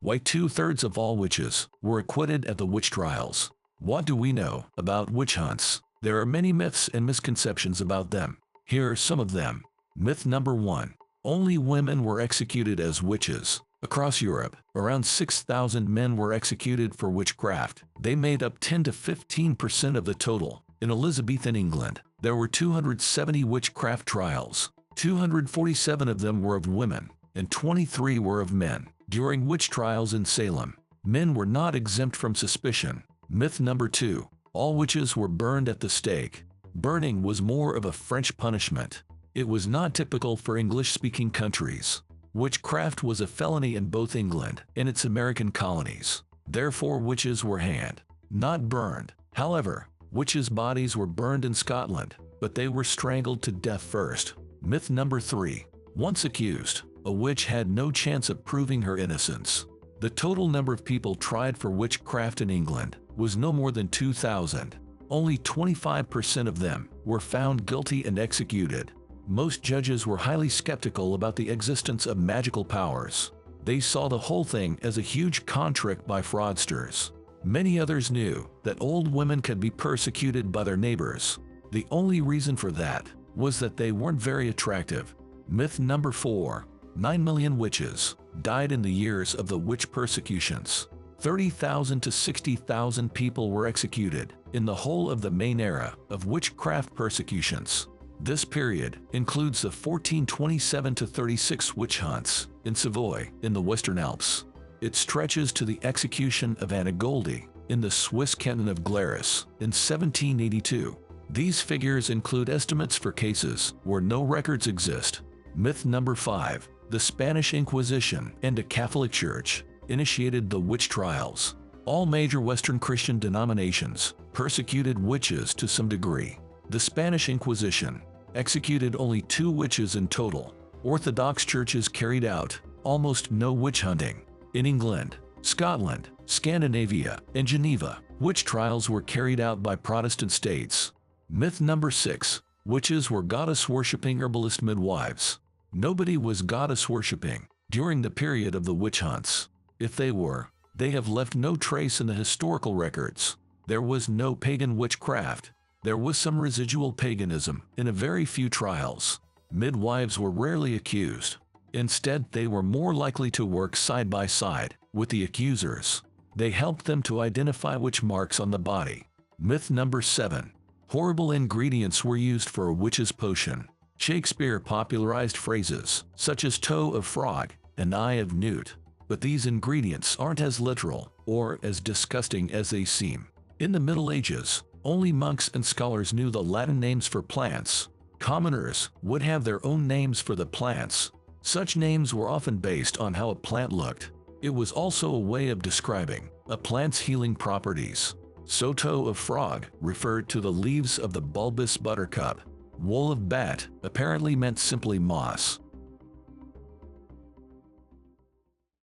Why 2/3 of all witches were acquitted at the witch trials. What do we know about witch hunts? There are many myths and misconceptions about them. Here are some of them. Myth number 1. Only women were executed as witches. Across Europe, around 6,000 men were executed for witchcraft. They made up 10 to 15% of the total. In Elizabethan England, there were 270 witchcraft trials. 247 of them were of women, and 23 were of men. During witch trials in Salem, men were not exempt from suspicion. Myth number 2. All witches were burned at the stake. Burning was more of a French punishment. It was not typical for English-speaking countries. Witchcraft was a felony in both England and its American colonies. Therefore, witches were hanged, not burned. However, witches' bodies were burned in Scotland, but they were strangled to death first. Myth number 3. Once accused, a witch had no chance of proving her innocence. The total number of people tried for witchcraft in England was no more than 2,000. Only 25% of them were found guilty and executed. Most judges were highly skeptical about the existence of magical powers. They saw the whole thing as a huge con trick by fraudsters. Many others knew that old women could be persecuted by their neighbors. The only reason for that was that they weren't very attractive. Myth number 4. 9 million witches died in the years of the witch persecutions. 30,000 to 60,000 people were executed in the whole of the main era of witchcraft persecutions. This period includes the 1427 to 36 witch hunts in Savoy in the Western Alps. It stretches to the execution of Anna Goldie in the Swiss canton of Glarus in 1782. These figures include estimates for cases where no records exist. Myth number 5. The Spanish Inquisition and the Catholic Church initiated the witch trials. All major Western Christian denominations persecuted witches to some degree. The Spanish Inquisition executed only 2 witches in total. Orthodox churches carried out almost no witch hunting. In England, Scotland, Scandinavia, and Geneva, witch trials were carried out by Protestant states. Myth number 6. Witches were goddess-worshipping herbalist midwives. Nobody was goddess-worshipping during the period of the witch hunts. If they were, they have left no trace in the historical records. There was no pagan witchcraft. There was some residual paganism in a very few trials. Midwives were rarely accused. Instead, they were more likely to work side by side with the accusers. They helped them to identify witch marks on the body. Myth number 7. Horrible ingredients were used for a witch's potion. Shakespeare popularized phrases such as toe of frog and eye of newt, but these ingredients aren't as literal or as disgusting as they seem. In the Middle Ages, only monks and scholars knew the Latin names for plants. Commoners would have their own names for the plants. Such names were often based on how a plant looked. It was also a way of describing a plant's healing properties. So toe of frog referred to the leaves of the bulbous buttercup. Wool of bat apparently meant simply moss.